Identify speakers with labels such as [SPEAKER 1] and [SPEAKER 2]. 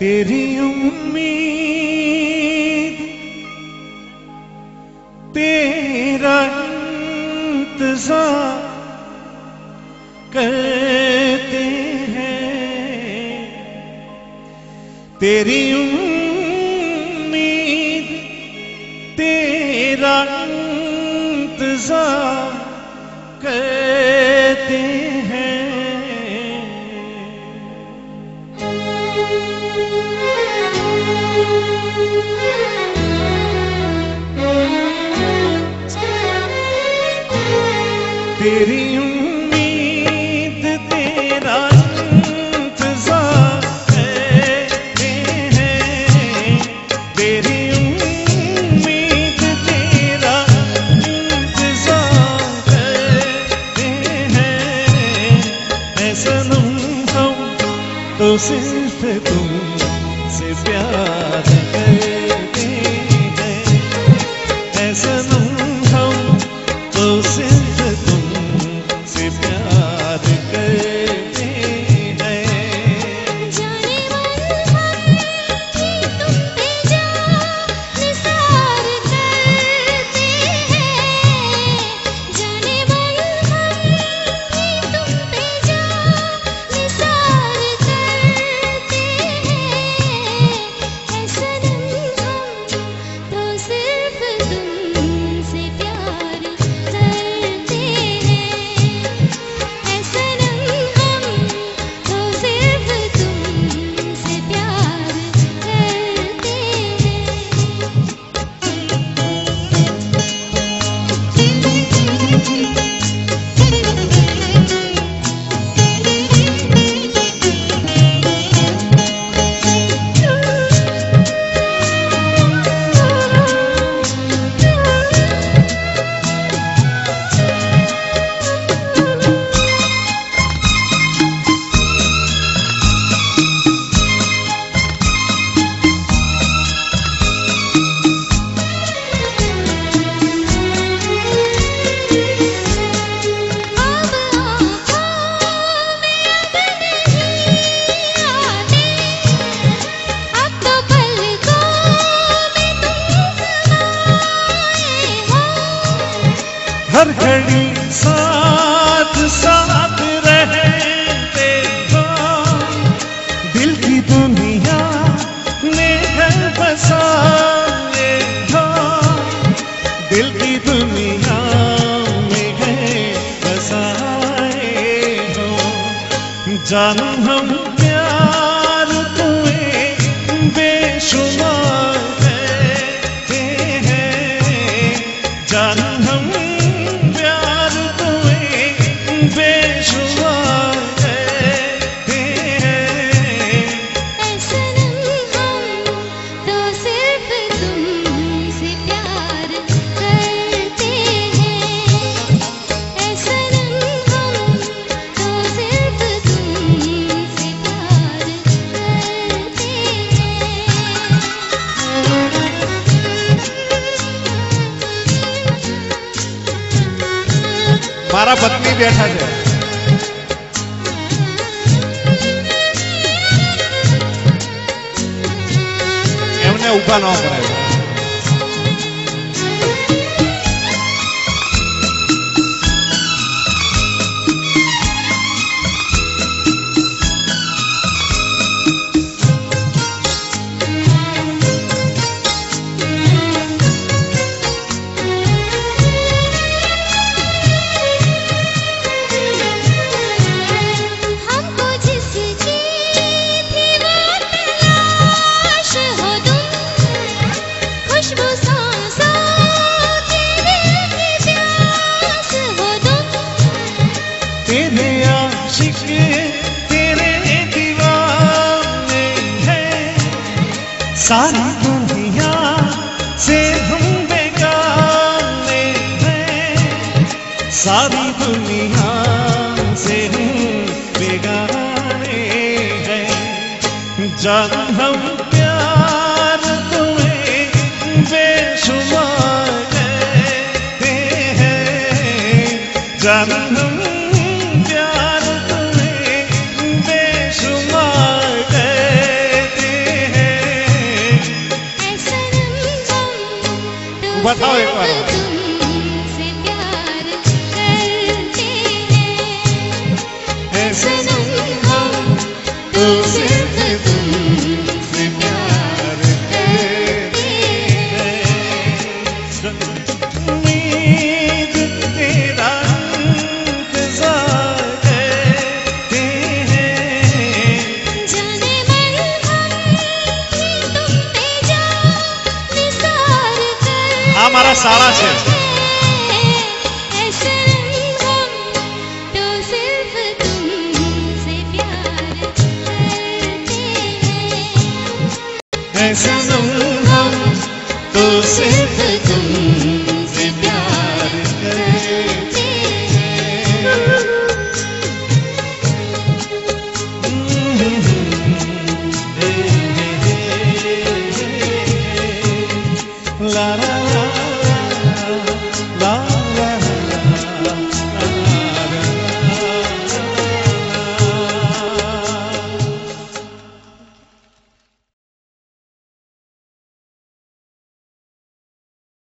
[SPEAKER 1] तेरी उम्मीद तेरा इंतजार करते हैं, तेरी उम्मीद तेरा इंतजार करते हैं। तेरी उम्मीद तेरा इंतजार करते हैं, तेरी उम्मीद तेरा इंतजार करते हैं। ऐ सनम हम तो सिर्फ तुमसे प्यार करते हैं, ऐ सनम हम तो सिर्फ तुमसे प्यार करते हैं।
[SPEAKER 2] जाने मन हम ही तुम पे जान निसार करते हैं, जाने मन हम ही तुम पे जान निसार करते हैं। ऐ सनम हम तो सिर्फ तुमसे प्यार करते हैं, ऐ सनम हम तो सिर्फ तुमसे प्यार करते
[SPEAKER 1] हर घड़ी साथ साथ रहते हो, दिल की दुनिया में घर बसाए हो, दिल की दुनिया में घर बसाए हो। जानू हम प्यार तुम्हें बेशुमार करते हैं, जानू हम प्यार तुम्हें बेशुमार करते हैं।
[SPEAKER 2] ऐ सनम हम तो सिर्फ तुमसे प्यार करते हैं, ऐ सनम हम तो सिर्फ तुमसे प्यार करते हैं।
[SPEAKER 1] मारा पत्नी बैठा है, એમને ઊભા ન કરાય।
[SPEAKER 2] हमको जिसकी थी वो तलाश हो तुम, खुशबू सांसों की दिल की प्यास हो तुम।
[SPEAKER 1] तेरे आशिक तेरे दीवाने हैं, सारी दुनिया से हम बेगाने हैं, सारी दुनिया से हम बेगाने हैं। जान हम प्यार तुम्हें बेशुमार करते हैं, जान हम प्यार तुम्हें बेशुमार करते सनम हम तो सिर्फ तुमसे प्यार करते हैं। उम्मीद तेरा इंतजार करते हैं।
[SPEAKER 2] जाने मन हम भी तुम पे जान निसार कर
[SPEAKER 1] મારા સાળા છે
[SPEAKER 2] ऐसे हम तो सिर्फ तुमसे प्यार करते हैं।
[SPEAKER 1] है सनम हम तो सिर्फ तुमसे प्यार करते हैं। ला ला